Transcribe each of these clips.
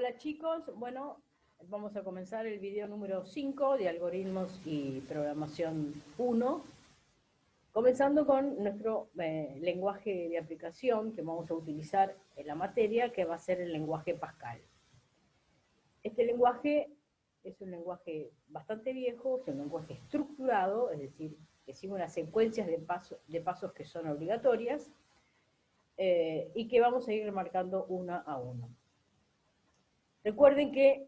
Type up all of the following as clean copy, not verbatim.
Hola chicos, bueno, vamos a comenzar el video número 5 de Algoritmos y Programación 1, comenzando con nuestro lenguaje de aplicación que vamos a utilizar en la materia, que va a ser el lenguaje Pascal. Este lenguaje es un lenguaje bastante viejo, es un lenguaje estructurado, es decir, que sigue unas secuencias de pasos que son obligatorias y que vamos a ir remarcando una a una. Recuerden que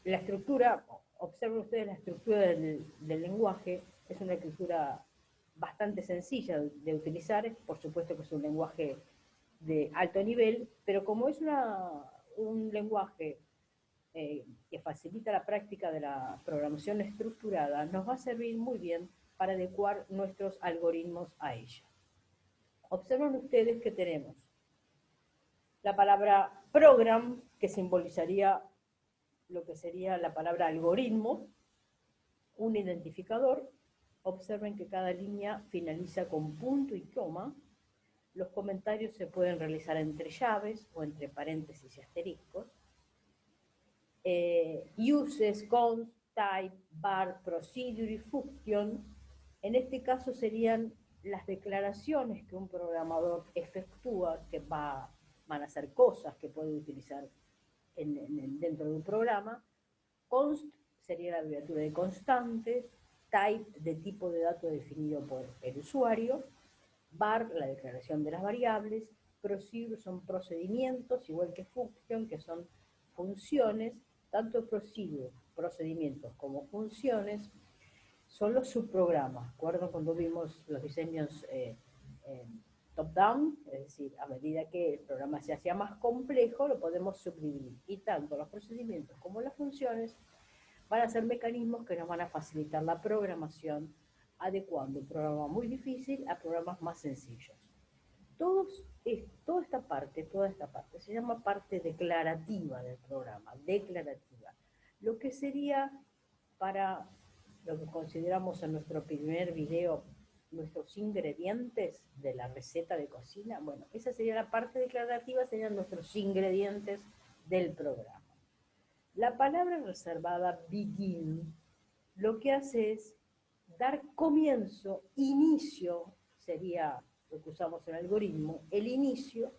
la estructura, observen ustedes la estructura del lenguaje, es una estructura bastante sencilla de utilizar, por supuesto que es un lenguaje de alto nivel, pero como es un lenguaje que facilita la práctica de la programación estructurada, nos va a servir muy bien para adecuar nuestros algoritmos a ella. Observen ustedes que tenemos la palabra program, que simbolizaría lo que sería la palabra algoritmo, un identificador. Observen que cada línea finaliza con punto y coma. Los comentarios se pueden realizar entre llaves o entre paréntesis y asteriscos. Uses, const, type, var, procedure y function. En este caso serían las declaraciones que un programador efectúa, que van a hacer cosas que puede utilizar dentro de un programa. Const sería la abreviatura de constantes, type de tipo de dato definido por el usuario, var la declaración de las variables, procedure son procedimientos, igual que function, que son funciones. Tanto procedure, procedimientos, como funciones son los subprogramas. ¿Recuerdan cuando vimos los diseños top-down? Es decir, a medida que el programa se hacía más complejo, lo podemos subdividir. Y tanto los procedimientos como las funciones van a ser mecanismos que nos van a facilitar la programación, adecuando un programa muy difícil a programas más sencillos. Toda esta parte se llama parte declarativa del programa, declarativa. Lo que sería, para lo que consideramos en nuestro primer video, nuestros ingredientes de la receta de cocina, bueno, esa sería la parte declarativa, serían nuestros ingredientes del programa. La palabra reservada begin lo que hace es dar comienzo, inicio, sería lo que usamos en el algoritmo, el inicio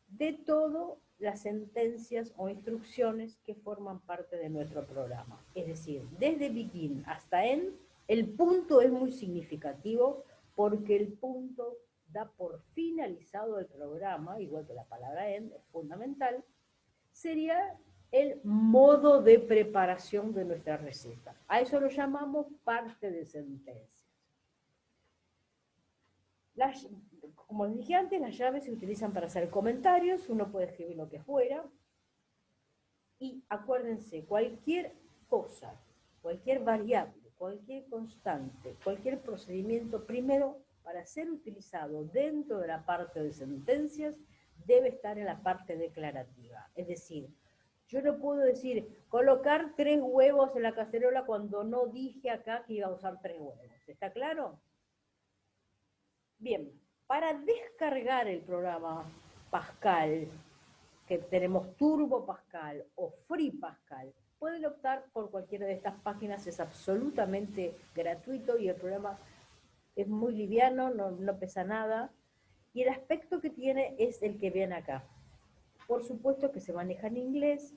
de todas las sentencias o instrucciones que forman parte de nuestro programa. Es decir, desde begin hasta end, el punto es muy significativo porque el punto da por finalizado el programa, igual que la palabra end, es fundamental, sería el modo de preparación de nuestra receta. A eso lo llamamos parte de sentencias. Como les dije antes, las llaves se utilizan para hacer comentarios, uno puede escribir lo que fuera, y acuérdense, cualquier cosa, cualquier variable, cualquier constante, cualquier procedimiento, primero, para ser utilizado dentro de la parte de sentencias, debe estar en la parte declarativa. Es decir, yo no puedo decir, colocar 3 huevos en la cacerola cuando no dije acá que iba a usar 3 huevos. ¿Está claro? Bien, para descargar el programa Pascal, que tenemos Turbo Pascal o Free Pascal, pueden optar por cualquiera de estas páginas, es absolutamente gratuito y el programa es muy liviano, no pesa nada, y el aspecto que tiene es el que ven acá. Por supuesto que se maneja en inglés,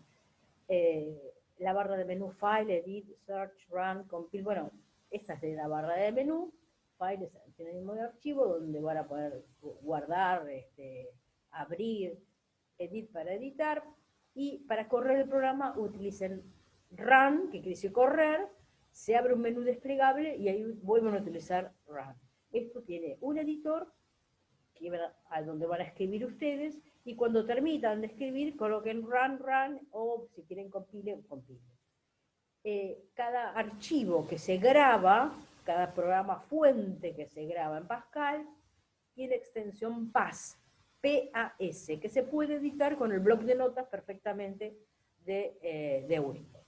la barra de menú File, Edit, Search, Run, Compile, bueno, esta es de la barra de menú, File es el sinónimo de archivo donde van a poder guardar, abrir, Edit para editar, y para correr el programa utilicen Run, que quiere decir correr, se abre un menú desplegable y ahí vuelven a utilizar Run. Esto tiene un editor a donde van a escribir ustedes, y cuando terminan de escribir, coloquen run, o si quieren compile. Cada archivo que se graba, cada programa fuente que se graba en Pascal, tiene extensión PAS, P-A-S, que se puede editar con el bloc de notas perfectamente de Windows.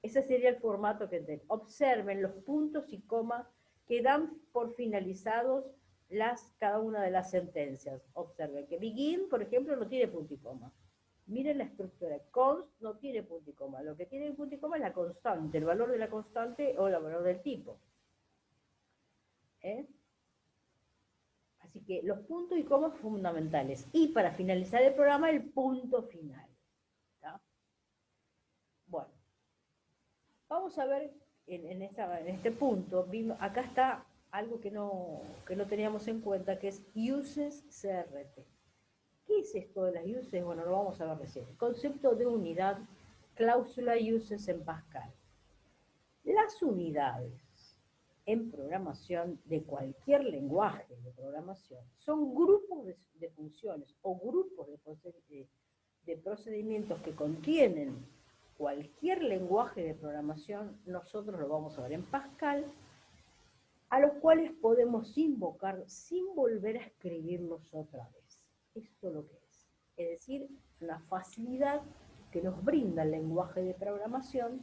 Ese sería el formato que tengo. Observen los puntos y comas que dan por finalizados cada una de las sentencias. Observen que begin, por ejemplo, no tiene punto y coma. Miren la estructura. Const no tiene punto y coma. Lo que tiene punto y coma es la constante, el valor de la constante o el valor del tipo. ¿Eh? Así que los puntos y comas fundamentales. Y para finalizar el programa, el punto final. ¿Tá? Bueno, vamos a ver en este punto, acá está algo que no teníamos en cuenta, que es uses CRT. ¿Qué es esto de las uses? Bueno, lo vamos a ver recién. Concepto de unidad, cláusula uses en Pascal. Las unidades en programación de cualquier lenguaje de programación son grupos de funciones o grupos de procedimientos que contienen cualquier lenguaje de programación, nosotros lo vamos a ver en Pascal, a los cuales podemos invocar sin volver a escribirlos otra vez. Esto es lo que es. Es decir, una facilidad que nos brinda el lenguaje de programación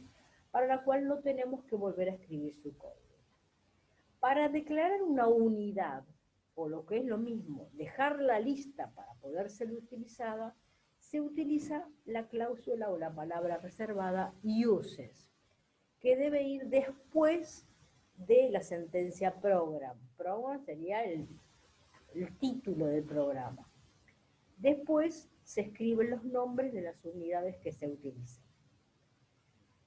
para la cual no tenemos que volver a escribir su código. Para declarar una unidad, o lo que es lo mismo, dejarla lista para poder ser utilizada, se utiliza la cláusula o la palabra reservada uses, que debe ir después de la sentencia program. Program sería el título del programa. Después se escriben los nombres de las unidades que se utilizan.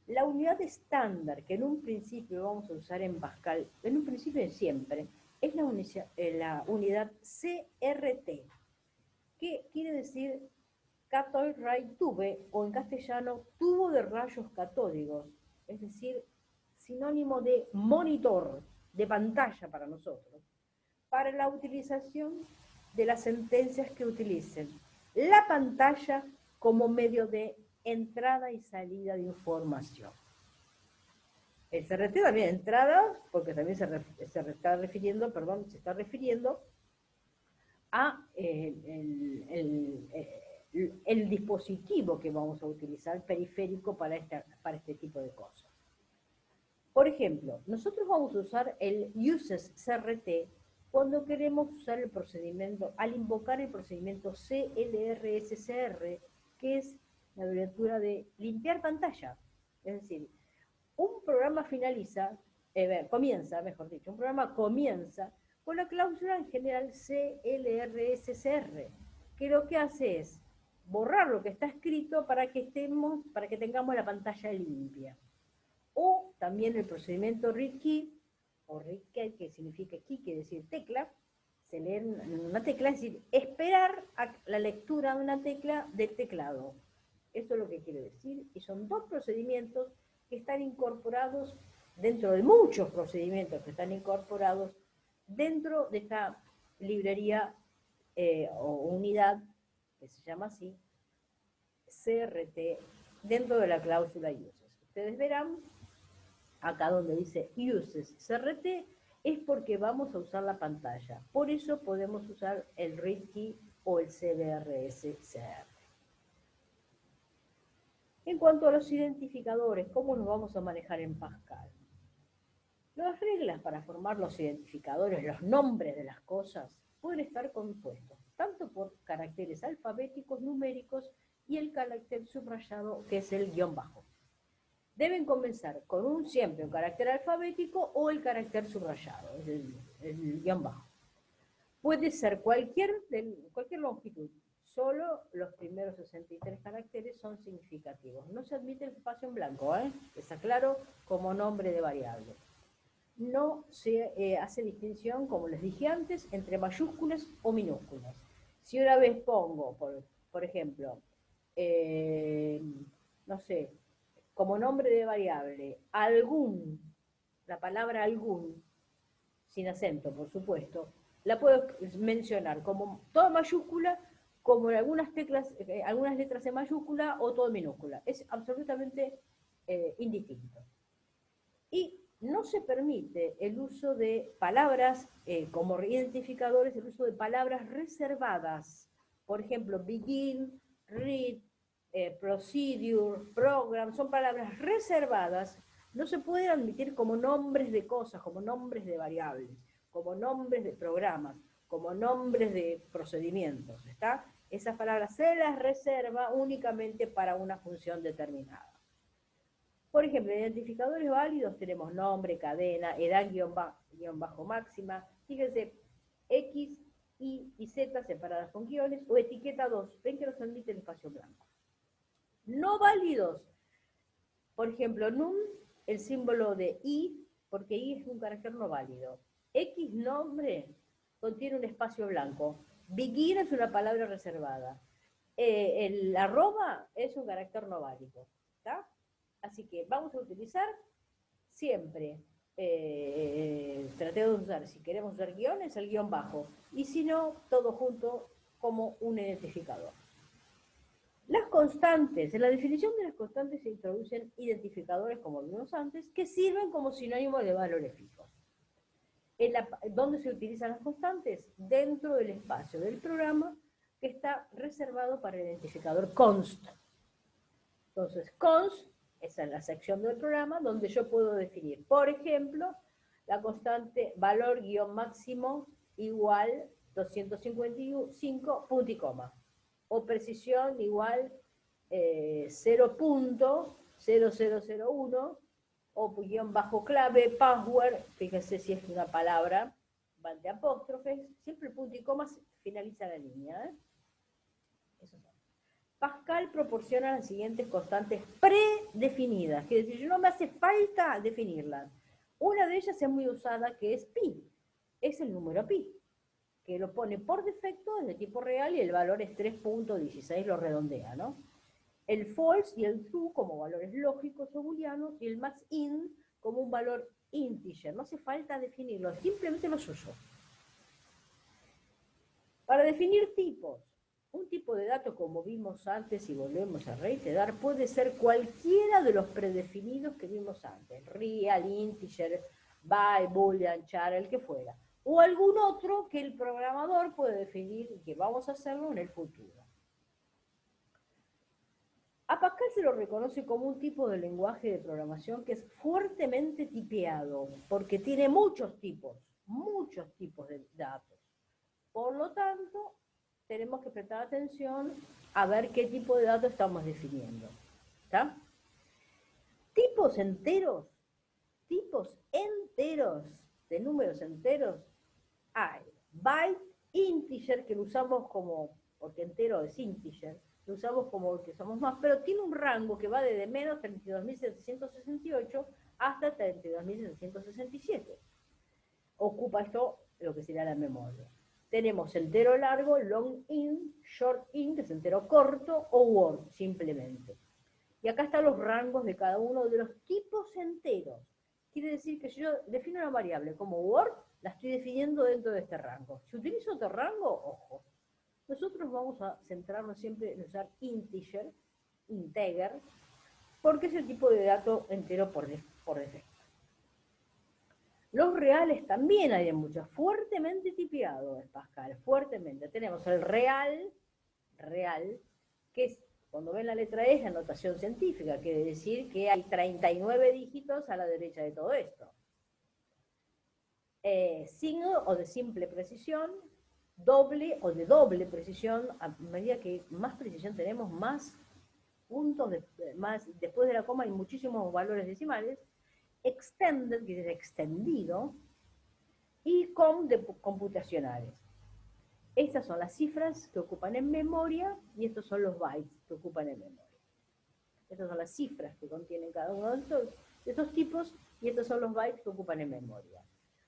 La unidad estándar, que en un principio vamos a usar en Pascal, en un principio y siempre, es la unidad CRT, que quiere decir Cathode Ray Tube, o en castellano, tubo de rayos catódicos, es decir, sinónimo de monitor, de pantalla para nosotros, para la utilización de las sentencias que utilicen la pantalla como medio de entrada y salida de información. El CRT también entrada, porque también se está refiriendo a el dispositivo que vamos a utilizar, periférico, para este tipo de cosas. Por ejemplo, nosotros vamos a usar el uses CRT cuando queremos usar el procedimiento, al invocar el procedimiento CLRSCR, que es la abreviatura de limpiar pantalla. Es decir, un programa comienza con la cláusula en general CLRSCR, que lo que hace es borrar lo que está escrito para que tengamos la pantalla limpia. O también el procedimiento read key, o read key, que significa key, quiere decir tecla, se lee una tecla, es decir, esperar a la lectura de una tecla del teclado. Eso es lo que quiere decir, y son dos procedimientos que están incorporados dentro de muchos procedimientos que están incorporados dentro de esta librería o unidad, que se llama así, CRT, dentro de la cláusula uses. Ustedes verán acá donde dice uses CRT, es porque vamos a usar la pantalla. Por eso podemos usar el read key o el CLRSCR. En cuanto a los identificadores, ¿cómo nos vamos a manejar en Pascal? Las reglas para formar los identificadores, los nombres de las cosas, pueden estar compuestos tanto por caracteres alfabéticos, numéricos y el carácter subrayado, que es el guión bajo. Deben comenzar con siempre un carácter alfabético o el carácter subrayado, el guión bajo. Puede ser cualquier longitud, solo los primeros 63 caracteres son significativos. No se admite el espacio en blanco, está claro, como nombre de variable. No se hace distinción, como les dije antes, entre mayúsculas o minúsculas. Si una vez pongo, por ejemplo, no sé, como nombre de variable, la palabra algún, sin acento, por supuesto, la puedo mencionar como toda mayúscula, como en algunas letras en mayúscula o todo en minúscula. Es absolutamente indistinto. Y no se permite el uso de palabras como identificadores, el uso de palabras reservadas. Por ejemplo, begin, read, procedure, program, son palabras reservadas, no se pueden admitir como nombres de cosas, como nombres de variables, como nombres de programas, como nombres de procedimientos, ¿está? esas palabras se las reserva únicamente para una función determinada. Por ejemplo, identificadores válidos tenemos nombre, cadena, edad, guión bajo máxima. Fíjense, X, Y y Z separadas con guiones, o etiqueta 2. Ven que nos admite el espacio blanco. No válidos, por ejemplo, num, el símbolo de I, porque I es un carácter no válido. X nombre contiene un espacio blanco. Begin es una palabra reservada. El arroba es un carácter no válido. ¿Está? Así que vamos a utilizar siempre, tratemos de usar, si queremos usar guiones, el guión bajo. Y si no, todo junto como un identificador. Las constantes, en la definición de las constantes se introducen identificadores, como vimos antes, que sirven como sinónimo de valores fijos. ¿Dónde se utilizan las constantes? Dentro del espacio del programa que está reservado para el identificador const. Entonces, const es en la sección del programa donde yo puedo definir, por ejemplo, la constante valor guión máximo igual 255 punto y coma, o precisión igual 0.0001, o guión bajo clave, password, fíjense si es una palabra, van de apóstrofes, siempre el punto y coma finaliza la línea. Eso es. Pascal proporciona las siguientes constantes predefinidas, que es decir, no me hace falta definirlas. Una de ellas es muy usada, que es pi, es el número pi, que lo pone por defecto, es de tipo real, y el valor es 3.16, lo redondea, ¿no? El false y el true como valores lógicos o booleanos, y el max-in como un valor integer. No hace falta definirlo, simplemente los uso. Para definir tipos, un tipo de dato, como vimos antes y volvemos a reiterar, puede ser cualquiera de los predefinidos que vimos antes. Real, integer, byte, boolean, char, el que fuera. O algún otro que el programador puede definir y que vamos a hacerlo en el futuro. A Pascal se lo reconoce como un tipo de lenguaje de programación que es fuertemente tipeado, porque tiene muchos tipos de datos. Por lo tanto, tenemos que prestar atención a ver qué tipo de datos estamos definiendo. ¿Está? Tipos enteros de números enteros, hay byte, integer, que lo usamos como, porque entero es integer, lo usamos como que somos más, pero tiene un rango que va desde menos 32.768 hasta 32.767. Ocupa esto lo que sería la memoria. Tenemos entero largo, long int, short int, que es entero corto, o word, simplemente. Y acá están los rangos de cada uno de los tipos enteros. Quiere decir que si yo defino una variable como word, la estoy definiendo dentro de este rango. Si utilizo otro rango, ojo. Nosotros vamos a centrarnos siempre en usar integer, porque es el tipo de dato entero por defecto. Los reales también hay en muchos, fuertemente tipeado en Pascal, fuertemente. Tenemos el real, que es, cuando ven la letra E, es la notación científica, quiere decir que hay 39 dígitos a la derecha de todo esto. Single o de simple precisión, doble o de doble precisión. A medida que más precisión tenemos, más puntos, después de la coma hay muchísimos valores decimales. Extended, que es extendido, y computacionales. Estas son las cifras que ocupan en memoria y estos son los bytes que ocupan en memoria. Estas son las cifras que contienen cada uno de estos tipos y estos son los bytes que ocupan en memoria.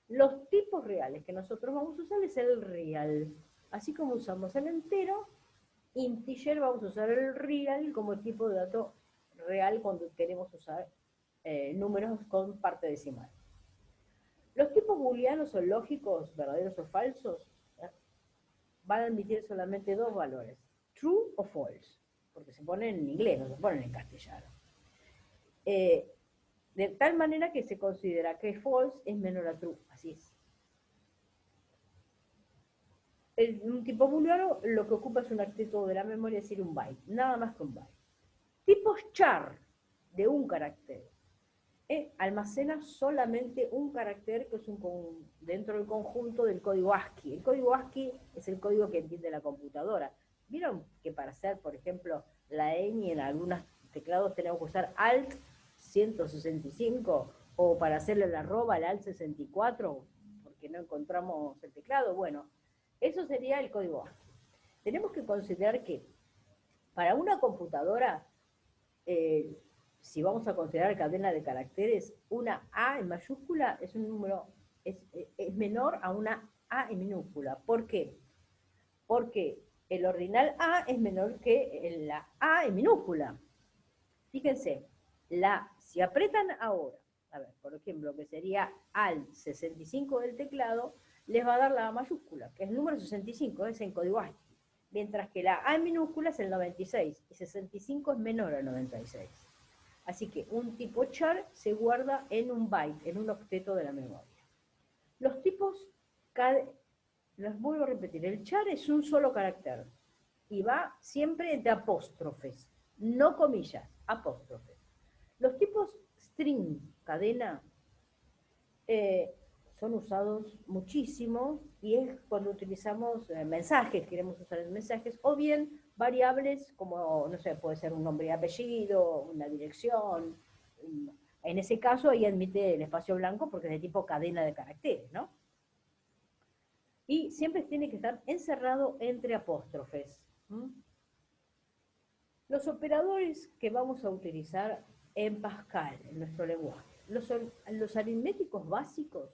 Los tipos reales que nosotros vamos a usar es el real. Así como usamos el entero, integer, vamos a usar el real como tipo de dato real cuando queremos usar números con parte decimal. Los tipos booleanos o lógicos, verdaderos o falsos, van a admitir solamente dos valores, true o false, porque se ponen en inglés, no se ponen en castellano. De tal manera que se considera que false es menor a true, así es. Un tipo booleano lo que ocupa es un artículo de la memoria, es decir, un byte, nada más que un byte. Tipos char, de un carácter, almacena solamente un carácter que es dentro del conjunto del código ASCII. El código ASCII es el código que entiende la computadora. ¿Vieron que para hacer, por ejemplo, la ñ en algunos teclados tenemos que usar Alt 165 o para hacerle la arroba el Alt 64 porque no encontramos el teclado? Bueno, eso sería el código A. Tenemos que considerar que para una computadora, si vamos a considerar cadena de caracteres, una A en mayúscula es un número, es menor a una A en minúscula. ¿Por qué? Porque el ordinal A es menor que la A en minúscula. Fíjense, si apretan ahora, a ver, por ejemplo, que sería al 65 del teclado, les va a dar la A mayúscula, que es el número 65, es en código ASCII. Mientras que la A en minúscula es el 96, y 65 es menor al 96. Así que un tipo char se guarda en un byte, en un octeto de la memoria. Los tipos, los vuelvo a repetir, el char es un solo carácter y va siempre entre apóstrofes, no comillas, apóstrofes. Los tipos string, cadena, son usados muchísimo y es cuando utilizamos mensajes, queremos usar mensajes, o bien variables como, no sé, puede ser un nombre y apellido, una dirección. En ese caso ahí admite el espacio blanco porque es de tipo cadena de caracteres, ¿no? Y siempre tiene que estar encerrado entre apóstrofes. Los operadores que vamos a utilizar en Pascal, en nuestro lenguaje, los aritméticos básicos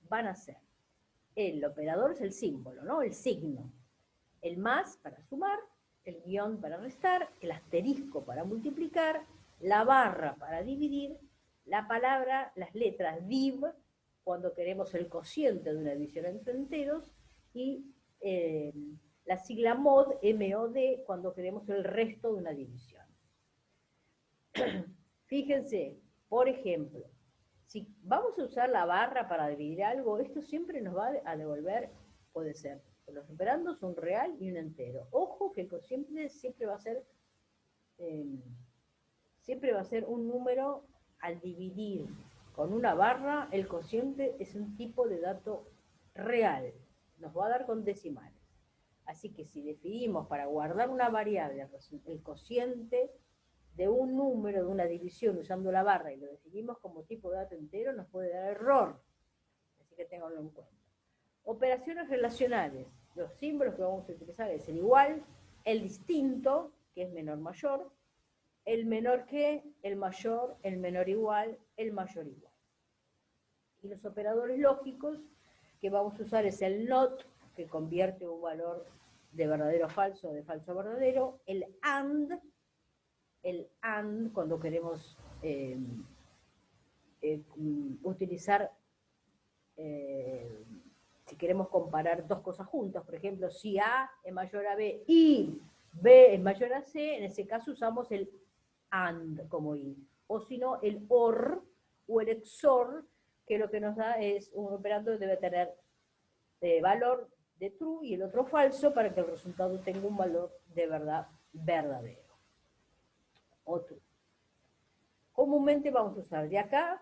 van a ser, el operador es el símbolo, ¿no? El signo. El más para sumar, el guión para restar, el asterisco para multiplicar, la barra para dividir, la palabra, las letras div, cuando queremos el cociente de una división entre enteros, y la sigla mod, MOD, cuando queremos el resto de una división. Fíjense, por ejemplo, si vamos a usar la barra para dividir algo, esto siempre nos va a devolver, puede ser, los operandos un real y un entero. Ojo que el cociente siempre va a ser un número al dividir. Con una barra, el cociente es un tipo de dato real, nos va a dar con decimales. Así que si definimos para guardar una variable el cociente de un número, de una división, usando la barra, y lo definimos como tipo de dato entero, nos puede dar error. Así que ténganlo en cuenta. Operaciones relacionales. Los símbolos que vamos a utilizar es el igual, el distinto, que es menor mayor, el menor que, el mayor, el menor igual, el mayor igual. Y los operadores lógicos que vamos a usar es el not, que convierte un valor de verdadero a falso, de falso a verdadero, el and cuando queremos utilizar, si queremos comparar dos cosas juntas, por ejemplo, si A es mayor a B y B es mayor a C, en ese caso usamos el and como i, o si no, el or o el XOR, que lo que nos da es un operando debe tener valor de true y el otro falso para que el resultado tenga un valor de verdad verdadero. O true. Comúnmente vamos a usar de acá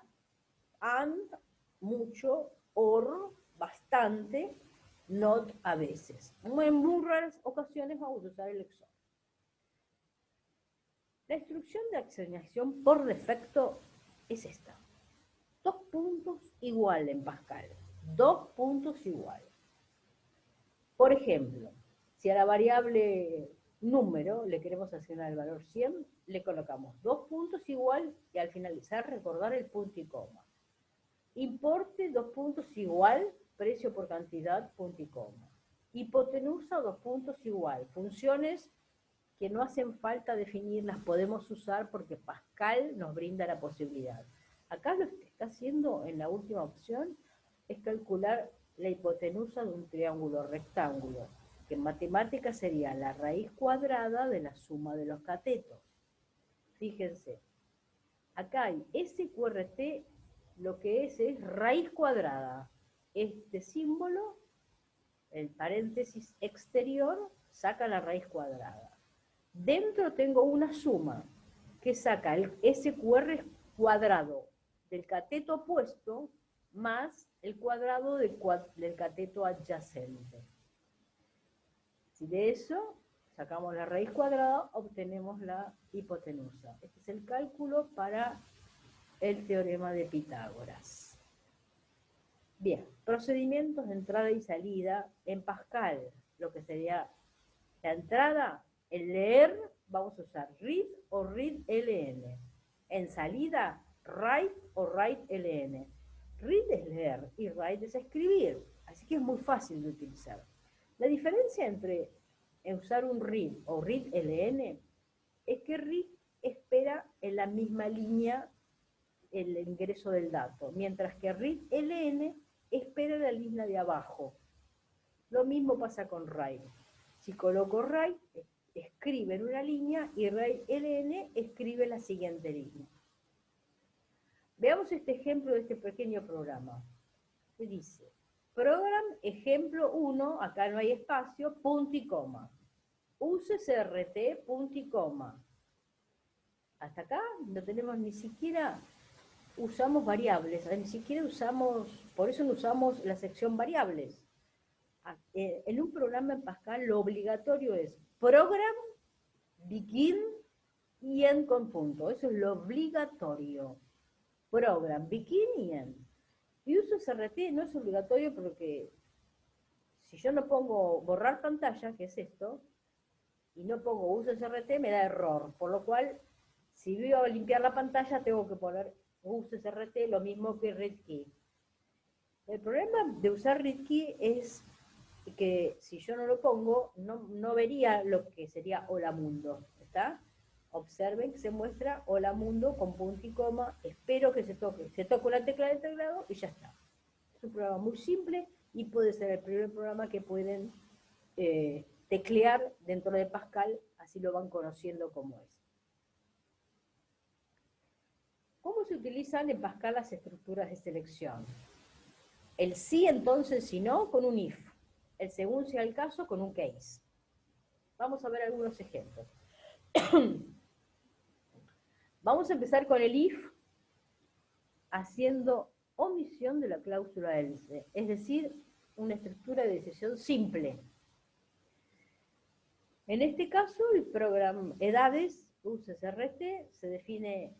and, mucho, or, bastante, not, a veces. En muy raras ocasiones vamos a usar el XOR. La instrucción de asignación por defecto es esta. 2 puntos igual en Pascal. 2 puntos igual. Por ejemplo, si a la variable número le queremos asignar el valor 100, le colocamos 2 puntos igual y al finalizar recordar el punto y coma. Importe 2 puntos igual, precio por cantidad, punto y coma. Hipotenusa 2 puntos igual. Funciones que no hacen falta definir, las podemos usar porque Pascal nos brinda la posibilidad. Acá lo que está haciendo en la última opción es calcular la hipotenusa de un triángulo rectángulo, que en matemáticas sería la raíz cuadrada de la suma de los catetos. Fíjense, acá hay SQRT, lo que es raíz cuadrada. Este símbolo, el paréntesis exterior, saca la raíz cuadrada. Dentro tengo una suma que saca el SQR cuadrado del cateto opuesto más el cuadrado del cateto adyacente. Si de eso Sacamos la raíz cuadrada, obtenemos la hipotenusa. Este es el cálculo para el teorema de Pitágoras. Bien, procedimientos de entrada y salida en Pascal. Lo que sería la entrada, el leer, vamos a usar read o read-ln. En salida, write o write-ln. Read es leer y write es escribir. Así que es muy fácil de utilizar. La diferencia entre usar un read o read-ln es que read espera en la misma línea el ingreso del dato, mientras que read-ln espera la línea de abajo. Lo mismo pasa con write. Si coloco write, escribe en una línea y write-ln escribe la siguiente línea. Veamos este ejemplo de este pequeño programa. Se dice, program ejemplo 1, acá no hay espacio, punto y coma. Use CRT, punto y coma. Hasta acá no tenemos ni siquiera, usamos variables, ni siquiera usamos, por eso no usamos la sección variables. En un programa en Pascal lo obligatorio es program, begin y end con punto. Eso es lo obligatorio. Program, begin y end. Y uso CRT no es obligatorio porque si yo no pongo borrar pantalla, que es esto, y no pongo uso CRT, me da error. Por lo cual, si voy a limpiar la pantalla, tengo que poner uso CRT, lo mismo que read key. El problema de usar read key es que si yo no lo pongo, no vería lo que sería hola mundo, ¿está? Observen que se muestra hola mundo con punto y coma, espero que se toque la tecla del teclado y ya está. Es un programa muy simple y puede ser el primer programa que pueden teclear dentro de Pascal, así lo van conociendo como es. ¿Cómo se utilizan en Pascal las estructuras de selección? El sí, entonces, si no, con un if. El según sea el caso, con un case. Vamos a ver algunos ejemplos. Vamos a empezar con el if, haciendo omisión de la cláusula else, es decir, una estructura de decisión simple. En este caso, el programa edades, UCSRT, se define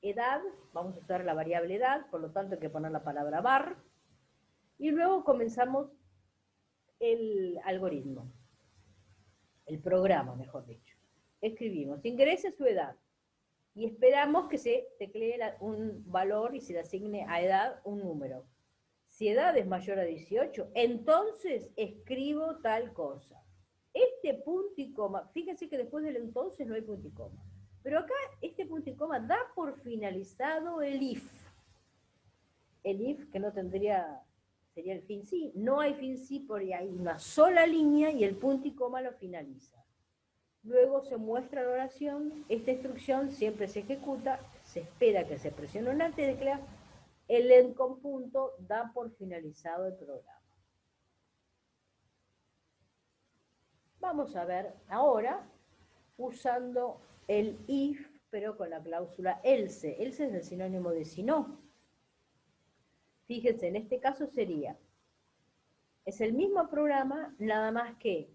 edad, vamos a usar la variable edad, por lo tanto hay que poner la palabra var, y luego comenzamos el algoritmo, el programa, mejor dicho. Escribimos, ingrese su edad, y esperamos que se teclee un valor y se le asigne a edad un número. Si edad es mayor a 18, entonces escribo tal cosa. Este punto y coma, fíjense que después del entonces no hay punto y coma. Pero acá este punto y coma da por finalizado el if. El if que no tendría, sería el fin sí. No hay fin sí porque hay una sola línea y el punto y coma lo finaliza. Luego se muestra la oración, esta instrucción siempre se ejecuta, se espera que se presione una tecla, el end con punto da por finalizado el programa. Vamos a ver ahora usando el if, pero con la cláusula else. Else es el sinónimo de si no. Fíjense, en este caso sería, es el mismo programa, nada más que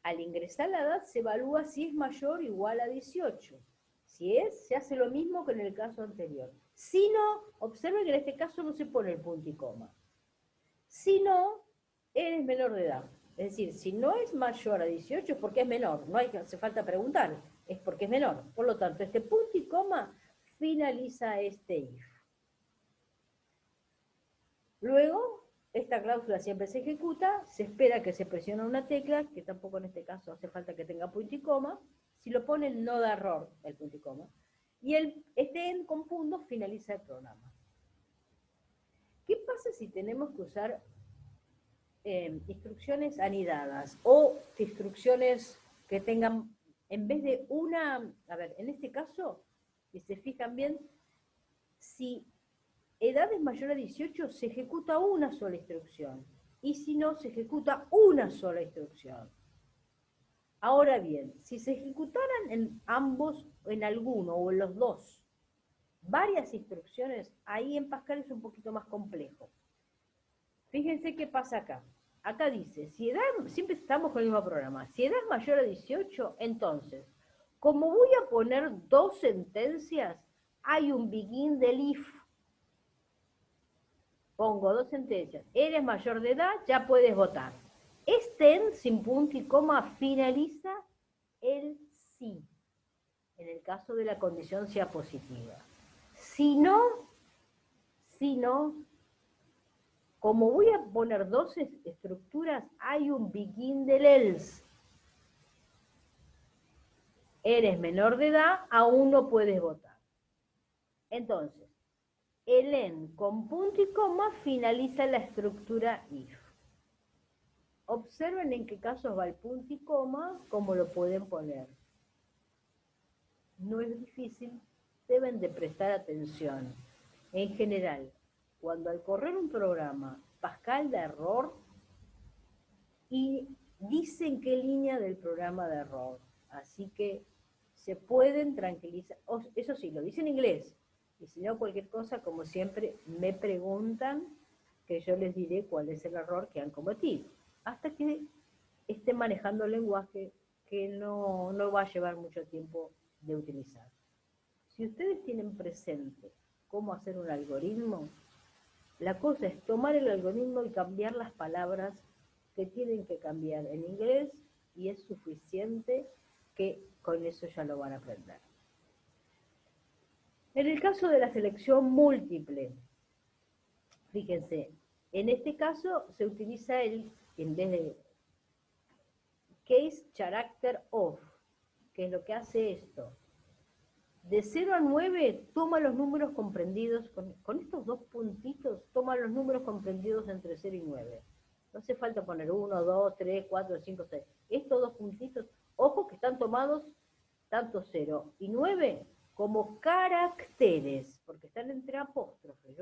al ingresar la edad se evalúa si es mayor o igual a 18. Si es, se hace lo mismo que en el caso anterior. Si no, observen que en este caso no se pone el punto y coma. Si no, eres menor de edad. Es decir, si no es mayor a 18 es porque es menor. No hace falta preguntar, es porque es menor. Por lo tanto, este punto y coma finaliza este if. Luego, esta cláusula siempre se ejecuta, se espera que se presione una tecla, que tampoco en este caso hace falta que tenga punto y coma. Si lo ponen, no da error el punto y coma. Y este end con punto finaliza el programa. ¿Qué pasa si tenemos que usar instrucciones anidadas o instrucciones que tengan, en vez de una, a ver, en este caso, si se fijan bien, si edad es mayor a 18, se ejecuta una sola instrucción, y si no, se ejecuta una sola instrucción. Ahora bien, si se ejecutaran en ambos, en alguno o en los dos, varias instrucciones, ahí en Pascal es un poquito más complejo. Fíjense qué pasa acá. acá dice, si edad, siempre estamos con el mismo programa, si edad es mayor a 18, entonces, como voy a poner dos sentencias, hay un begin del if. Pongo dos sentencias, eres mayor de edad, ya puedes votar. Este en, sin punto y coma, finaliza el sí, en el caso de la condición sea positiva. Si no, como voy a poner dos estructuras, hay un begin del else. Eres menor de edad, aún no puedes votar. Entonces, el en con punto y coma finaliza la estructura if. Observen en qué casos va el punto y coma, cómo lo pueden poner. No es difícil, deben de prestar atención. En general, cuando al correr un programa, Pascal da error y dice en qué línea del programa da error. Así que se pueden tranquilizar. Eso sí, lo dice en inglés. Y si no, cualquier cosa, como siempre, me preguntan que yo les diré cuál es el error que han cometido. Hasta que estén manejando el lenguaje que no va a llevar mucho tiempo de utilizar. Si ustedes tienen presente cómo hacer un algoritmo, la cosa es tomar el algoritmo y cambiar las palabras que tienen que cambiar en inglés y es suficiente que con eso ya lo van a aprender. En el caso de la selección múltiple, fíjense, en este caso se utiliza el, en vez de case character of, que es lo que hace esto. De 0 a 9, toma los números comprendidos, con estos dos puntitos, toma los números comprendidos entre 0 y 9. No hace falta poner 1, 2, 3, 4, 5, 6. Estos dos puntitos, ojo que están tomados tanto 0 y 9 como caracteres, porque están entre apóstrofes.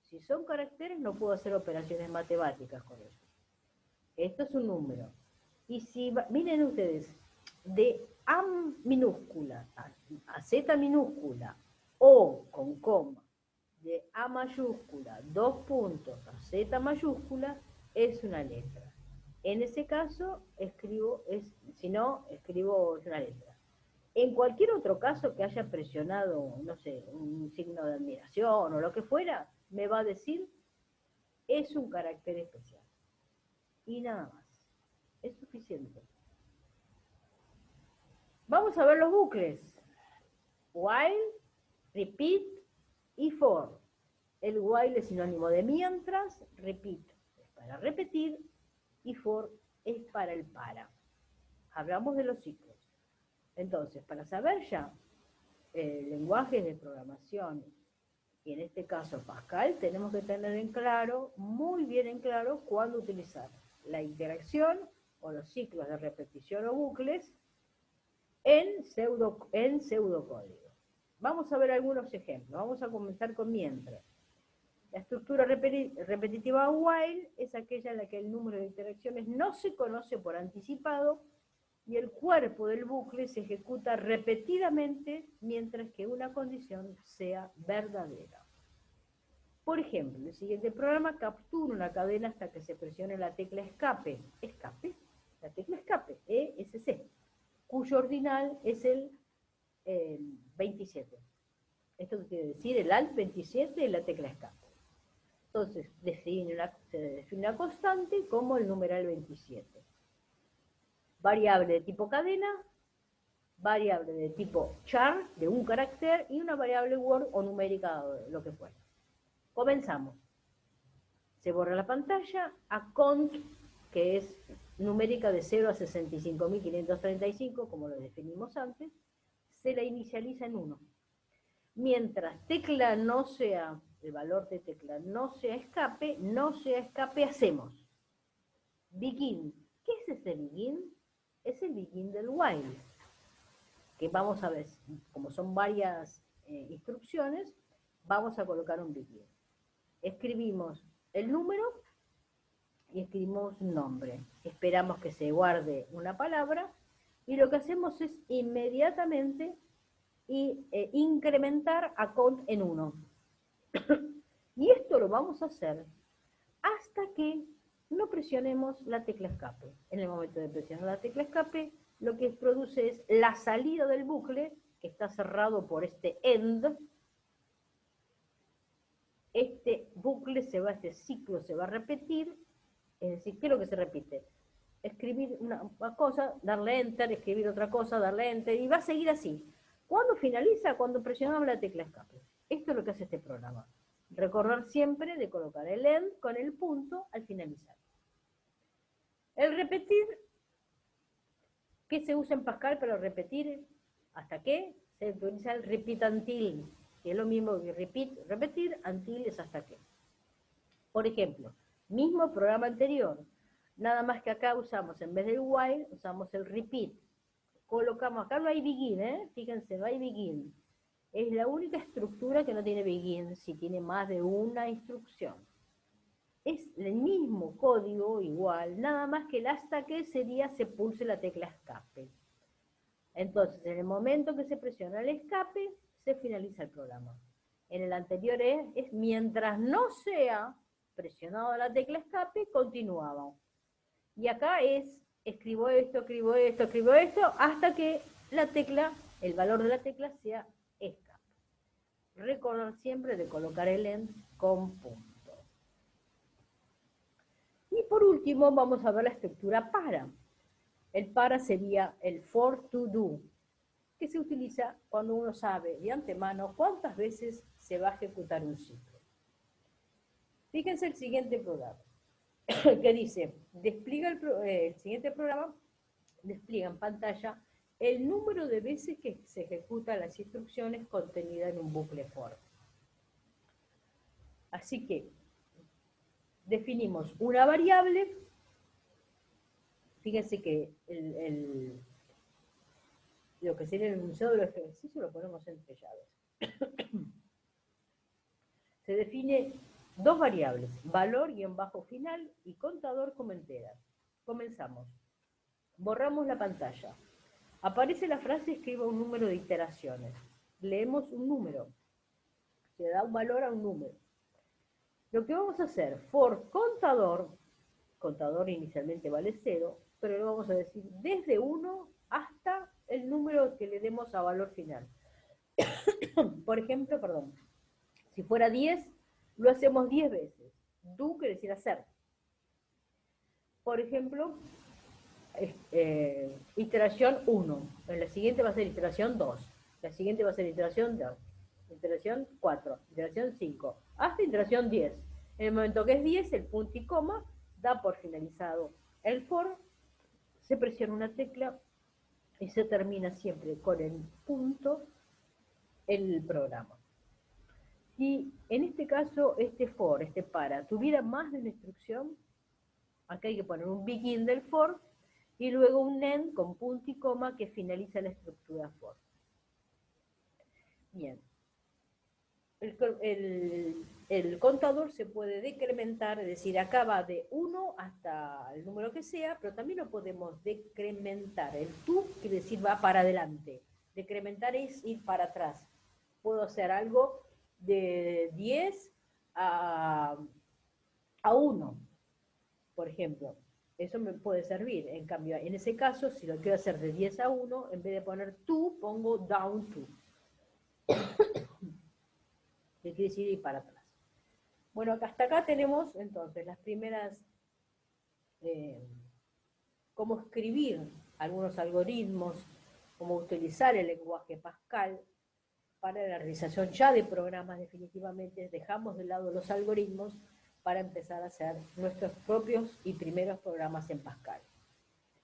Si son caracteres no puedo hacer operaciones matemáticas con ellos. Esto es un número. Y si, miren ustedes, de A minúscula a Z minúscula, O con coma, de A mayúscula, 2 puntos, a Z mayúscula, es una letra. En ese caso, si no, escribo una letra. En cualquier otro caso que haya presionado, no sé, un signo de admiración o lo que fuera, me va a decir, es un carácter especial. Y nada más. Es suficiente. Vamos a ver los bucles. While, repeat y for. El while es sinónimo de mientras, repeat es para repetir y for es para el para. Hablamos de los ciclos. Entonces, para saber ya lenguajes de programación, y en este caso Pascal, tenemos que tener en claro, muy bien en claro, cuándo utilizar la interacción o los ciclos de repetición o bucles en pseudocódigo. Vamos a ver algunos ejemplos. Vamos a comenzar con mientras. La estructura repetitiva while es aquella en la que el número de interacciones no se conoce por anticipado y el cuerpo del bucle se ejecuta repetidamente mientras que una condición sea verdadera. Por ejemplo, el siguiente programa captura una cadena hasta que se presione la tecla escape. ¿Escape? La tecla escape, ESC, cuyo ordinal es el 27. Esto quiere decir el alt 27 es la tecla escape. Entonces, se define una constante como el numeral 27. Variable de tipo cadena, variable de tipo char, de un carácter, y una variable word o numérica, lo que fuera. Comenzamos. Se borra la pantalla, a cont, que es numérica de 0 a 65.535, como lo definimos antes, se la inicializa en 1. Mientras tecla no sea, el valor de tecla no sea escape, hacemos begin. ¿Qué es ese begin? Es el begin del while, que vamos a ver, como son varias instrucciones, vamos a colocar un begin. Escribimos el número y escribimos un nombre. Esperamos que se guarde una palabra y lo que hacemos es inmediatamente incrementar a count en 1. Y esto lo vamos a hacer hasta que no presionemos la tecla escape. En el momento de presionar la tecla escape, lo que produce es la salida del bucle, que está cerrado por este end. Este bucle este ciclo se va a repetir. Es decir, ¿qué es lo que se repite? Escribir una cosa, darle enter, escribir otra cosa, darle enter, y va a seguir así. ¿Cuándo finaliza? Cuando presionamos la tecla escape. Esto es lo que hace este programa. Recordar siempre de colocar el end con el punto al finalizar. El repetir, ¿qué se usa en Pascal para repetir? ¿Hasta qué? Se utiliza el repeat until, que es lo mismo que repetir, until es hasta qué. Por ejemplo, mismo programa anterior, nada más que acá usamos, en vez del while, usamos el repeat. Colocamos, acá no hay begin, fíjense, no hay begin. Es la única estructura que no tiene begin, si tiene más de una instrucción. Es el mismo código, igual, nada más que el hasta que sería se pulse la tecla escape. Entonces, en el momento que se presiona el escape, se finaliza el programa. En el anterior es mientras no sea presionado la tecla escape, continuaba. Y acá es, escribo esto, escribo esto, escribo esto, hasta que la tecla, el valor de la tecla sea escape. Recordar siempre de colocar el end con punto. Y por último, vamos a ver la estructura para. El para sería el for to do, que se utiliza cuando uno sabe de antemano cuántas veces se va a ejecutar un ciclo. Fíjense el siguiente programa, que dice, despliega el siguiente programa, despliega en pantalla el número de veces que se ejecutan las instrucciones contenidas en un bucle for. Así que definimos una variable. Fíjense que lo que sería el enunciado de los ejercicios lo ponemos entre llaves. Se define dos variables, valor guión-bajo final y contador como entera. Comenzamos. Borramos la pantalla. Aparece la frase escriba un número de iteraciones. Leemos un número. Se da un valor a un número. Lo que vamos a hacer, for contador, contador inicialmente vale 0, pero lo vamos a decir desde 1 hasta el número que le demos a valor final. Por ejemplo, si fuera 10, lo hacemos 10 veces. Do quiere decir hacer. Por ejemplo, iteración 1. En la siguiente va a ser iteración 2. La siguiente va a ser iteración 2. Iteración 4. Iteración 5. Hasta iteración 10. En el momento que es 10, el punto y coma da por finalizado el for. Se presiona una tecla y se termina siempre con el punto el programa. Si en este caso este for, este para, tuviera más de una instrucción, acá hay que poner un begin del for y luego un end con punto y coma que finaliza la estructura for. Bien. El contador se puede decrementar, es decir, acá va de 1 hasta el número que sea, pero también lo podemos decrementar. El to quiere decir va para adelante. Decrementar es ir para atrás. Puedo hacer algo de 10 a 1, por ejemplo. Eso me puede servir. En cambio, en ese caso, si lo quiero hacer de 10 a 1, en vez de poner to, pongo down to. Que quiere decir ir para atrás. Bueno, hasta acá tenemos entonces las primeras, cómo escribir algunos algoritmos, cómo utilizar el lenguaje Pascal para la realización ya de programas. Definitivamente dejamos de lado los algoritmos para empezar a hacer nuestros propios y primeros programas en Pascal.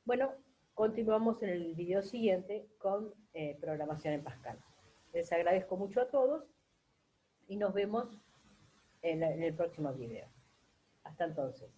Bueno, continuamos en el video siguiente con programación en Pascal. Les agradezco mucho a todos y nos vemos en el próximo video. Hasta entonces.